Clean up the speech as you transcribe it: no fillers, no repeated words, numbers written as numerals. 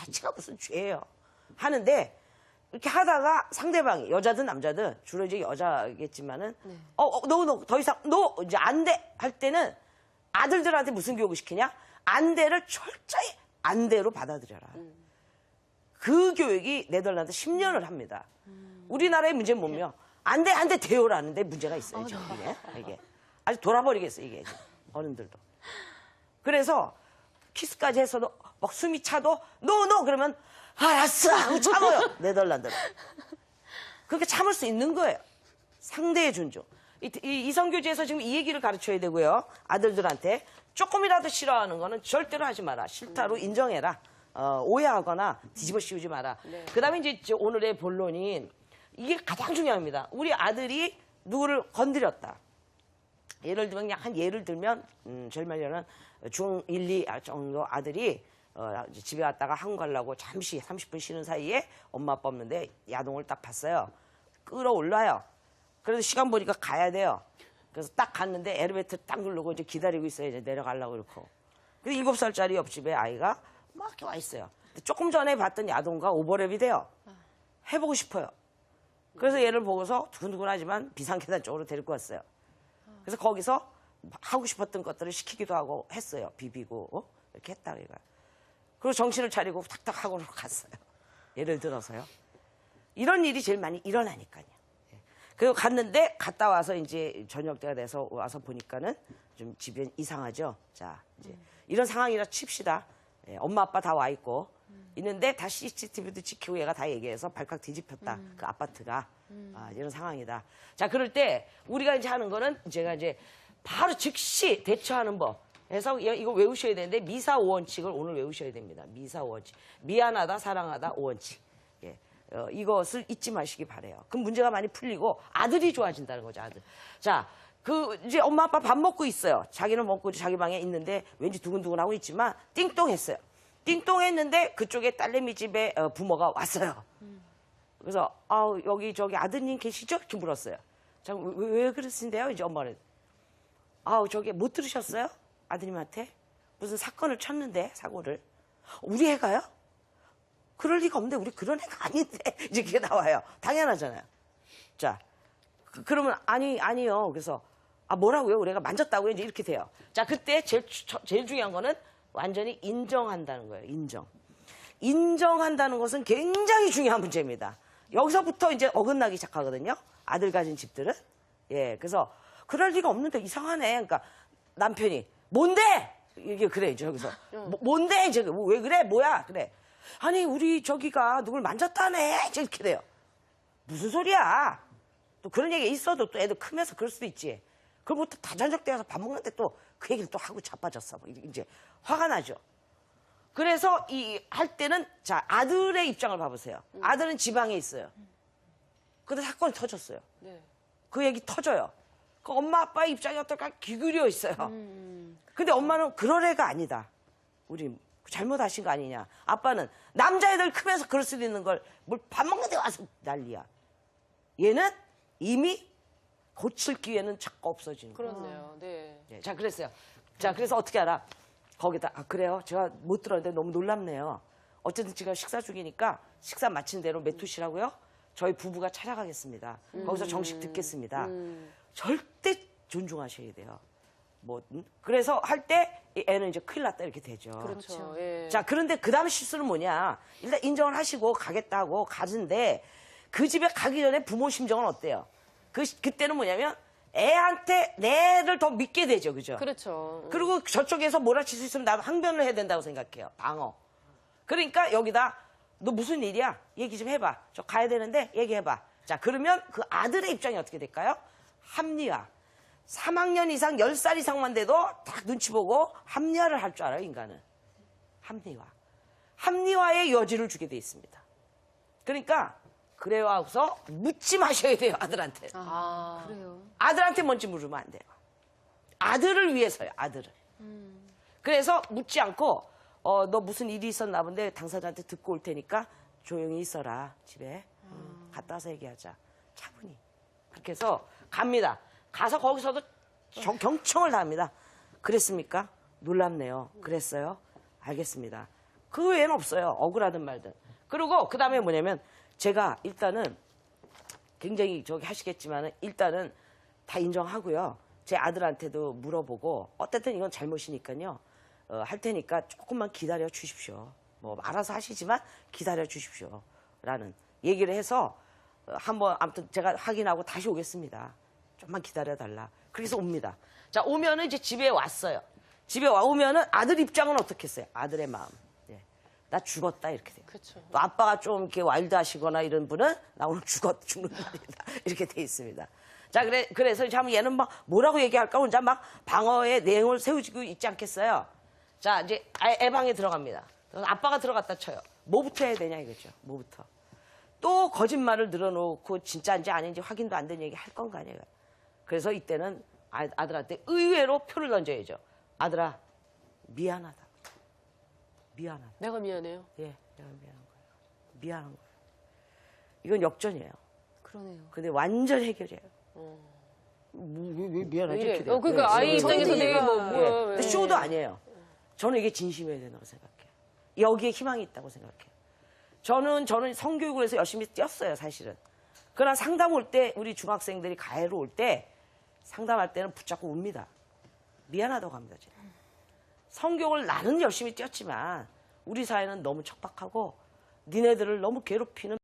자체가 무슨 죄예요. 하는데 이렇게 하다가 상대방이 여자든 남자든 주로 이제 여자겠지만은 너 더 이상 너 이제 안 돼 할 때는 아들들한테 무슨 교육을 시키냐? 안 돼를 철저히 안 돼로 받아들여라. 그 교육이 네덜란드 10년을 합니다. 우리나라의 문제는 뭐냐? 안 돼 돼요라는데 문제가 있어요. 이게 아주 돌아버리겠어요. 이게 어른들도. 그래서 키스까지 해서도 막 숨이 차도 노 그러면 알았어 하고 참아요. 네덜란드는. 그렇게 참을 수 있는 거예요. 상대의 존중. 이성교제에서 지금 이 얘기를 가르쳐야 되고요. 아들들한테 조금이라도 싫어하는 거는 절대로 하지 마라. 싫다로 인정해라. 오해하거나 뒤집어 씌우지 마라. 네. 그다음에 이제 오늘의 본론인 이게 가장 중요합니다. 우리 아들이 누구를 건드렸다. 예를 들면 그냥 예를 들면 제일 말려는 중 1, 2 정도 아들이 집에 왔다가 학원 가려고 잠시 30분 쉬는 사이에 엄마 아빠 없는데 야동을 딱 봤어요. 끌어올라요. 그래서 시간 보니까 가야 돼요. 그래서 딱 갔는데 엘리베이터 딱 누르고 이제 기다리고 있어요. 이제 내려가려고 그렇고. 근데 7살짜리 옆집에 아이가 막 이렇게 와 있어요. 조금 전에 봤던 야동과 오버랩이 돼요. 해보고 싶어요. 그래서 얘를 보고서 두근두근하지만 비상계단 쪽으로 데리고 왔어요. 그래서 거기서 하고 싶었던 것들을 시키기도 하고 했어요. 비비고 이렇게 했다 얘가. 그리고 정신을 차리고 탁탁 학원으로 갔어요. 예를 들어서요. 이런 일이 제일 많이 일어나니까요. 그리고 갔는데 갔다 와서 이제 저녁 때가 돼서 와서 보니까는 좀 집이 이상하죠. 자 이제 이런 상황이라 칩시다. 엄마 아빠 다 와 있고 있는데 다 CCTV도 지키고 얘가 다 얘기해서 발칵 뒤집혔다. 그 아파트가 이런 상황이다. 자 그럴 때 우리가 이제 하는 거는 제가 이제 바로 즉시 대처하는 법. 해서 이거 외우셔야 되는데 미사 5원칙을 오늘 외우셔야 됩니다. 미사 5원칙. 미안하다, 사랑하다, 5원칙. 예. 이것을 잊지 마시기 바래요. 그럼 문제가 많이 풀리고 아들이 좋아진다는 거죠, 아들. 자, 이제 엄마 아빠 밥 먹고 있어요. 자기는 먹고 자기 방에 있는데 왠지 두근두근하고 있지만 띵똥했어요. 띵똥했는데 그쪽에 딸내미 집에 부모가 왔어요. 그래서 여기 저기 아드님 계시죠? 이렇게 물었어요. 자, 왜 그러신데요? 이제 엄마는 저기 못 들으셨어요? 아드님한테 무슨 사건을 쳤는데 사고를 우리 애가요? 그럴 리가 없는데 우리 그런 애가 아닌데 이제 그게 나와요. 당연하잖아요. 자 그러면 아니요. 그래서 뭐라고요? 우리 애가 만졌다고요? 이제 이렇게 돼요. 자 그때 제일 중요한 거는 완전히 인정한다는 거예요. 인정한다는 것은 굉장히 중요한 문제입니다. 여기서부터 이제 어긋나기 시작하거든요. 아들 가진 집들은. 예, 그래서 그럴 리가 없는데 이상하네. 그러니까 남편이 뭔데? 이게 그래 이제 여기서 뭔데? 이제 왜 그래? 뭐야? 그래. 아니 우리 저기가 누굴 만졌다네. 이제 이렇게 돼요. 무슨 소리야? 또 그런 얘기가 있어도 또 애들 크면서 그럴 수도 있지. 그럼 또 다전적대어서 밥 먹는데 또 그 얘기를 또 하고 자빠졌어. 이제 화가 나죠. 그래서 할 때는 자 아들의 입장을 봐보세요. 아들은 지방에 있어요. 근데 사건이 터졌어요. 네. 그 얘기 터져요. 그 엄마 아빠의 입장이 어떨까 기울여 있어요. 근데 엄마는 그럴 애가 아니다. 우리 잘못하신 거 아니냐. 아빠는 남자애들 크면서 그럴 수도 있는 걸 뭘 밥 먹는데 와서 난리야. 얘는 이미 고칠 기회는 자꾸 없어지는 거예요. 그렇네요. 네. 네. 자, 그랬어요. 자, 그래서 어떻게 알아? 거기다 그래요. 제가 못 들었는데 너무 놀랍네요. 어쨌든 지금 식사 중이니까 식사 마친 대로 메투시라고요. 저희 부부가 찾아가겠습니다. 거기서 정식 듣겠습니다. 절대 존중하셔야 돼요. 그래서 할 때 애는 이제 큰일 났다 이렇게 되죠. 그렇죠. 예. 자, 그런데 그 다음 실수는 뭐냐. 일단 인정을 하시고 가겠다고 가는데 그 집에 가기 전에 부모 심정은 어때요? 그때는 뭐냐면 애한테 내 애를 더 믿게 되죠. 그죠? 그렇죠. 그리고 저쪽에서 몰아칠 수 있으면 나도 항변을 해야 된다고 생각해요. 방어. 그러니까 여기다 너 무슨 일이야? 얘기 좀 해봐. 저 가야 되는데 얘기해봐. 자, 그러면 그 아들의 입장이 어떻게 될까요? 합리화. 3학년 이상 10살 이상만 돼도 딱 눈치 보고 합리화를 할 줄 알아요, 인간은. 합리화. 합리화의 여지를 주게 돼 있습니다. 그러니까 그래요 하고서 묻지 마셔야 돼요, 아들한테. 그래요. 아들한테 뭔지 물으면 안 돼요. 아들을 위해서요, 아들을. 그래서 묻지 않고 너 무슨 일이 있었나 본데 당사자한테 듣고 올 테니까 조용히 있어라, 집에. 갔다 와서 얘기하자. 차분히. 그렇게 해서 갑니다. 가서 거기서도 경청을 다 합니다. 그랬습니까? 놀랍네요. 그랬어요? 알겠습니다. 그 외에는 없어요. 억울하든 말든. 그리고 그 다음에 뭐냐면 제가 일단은 굉장히 저기 하시겠지만은 일단은 다 인정하고요. 제 아들한테도 물어보고 어쨌든 이건 잘못이니까요. 할 테니까 조금만 기다려 주십시오. 뭐 알아서 하시지만 기다려 주십시오. 라는 얘기를 해서 한번 아무튼 제가 확인하고 다시 오겠습니다. 좀만 기다려 달라. 그래서 옵니다. 자, 오면은 이제 집에 왔어요. 집에 오면은 아들 입장은 어떻겠어요? 아들의 마음. 예. 나 죽었다 이렇게 돼요. 그쵸. 또 아빠가 좀 이렇게 와일드하시거나 이런 분은 나 오늘 죽는 날이다 이렇게 돼 있습니다. 자, 그래서 이제 한번 얘는 막 뭐라고 얘기할까 혼자 막 방어의 내용을 세우고 있지 않겠어요. 자, 이제 애 방에 들어갑니다. 아빠가 들어갔다 쳐요. 뭐부터 해야 되냐 이거죠. 뭐부터. 또 거짓말을 늘어놓고 진짜인지 아닌지 확인도 안 된 얘기 할 건가 아니에요. 그래서 이때는 아들한테 의외로 표를 던져야죠. 아들아, 미안하다. 미안하다. 내가 미안해요. 예, 내가 미안한 거예요. 미안한 거예요. 이건 역전이에요. 그러네요. 근데 완전 해결이에요. 왜 미안하지? 이래. 이렇게 돼요. 그러니까 아이 네. 입장에서 되게 예. 뭐야. 근데 쇼도 아니에요. 저는 이게 진심이어야 된다고 생각해요. 여기에 희망이 있다고 생각해요. 저는 성교육을 해서 열심히 뛰었어요, 사실은. 그러나 상담 올 때, 우리 중학생들이 가해로 올 때, 상담할 때는 붙잡고 웁니다. 미안하다고 합니다, 제가. 성교육을 나는 열심히 뛰었지만, 우리 사회는 너무 척박하고, 니네들을 너무 괴롭히는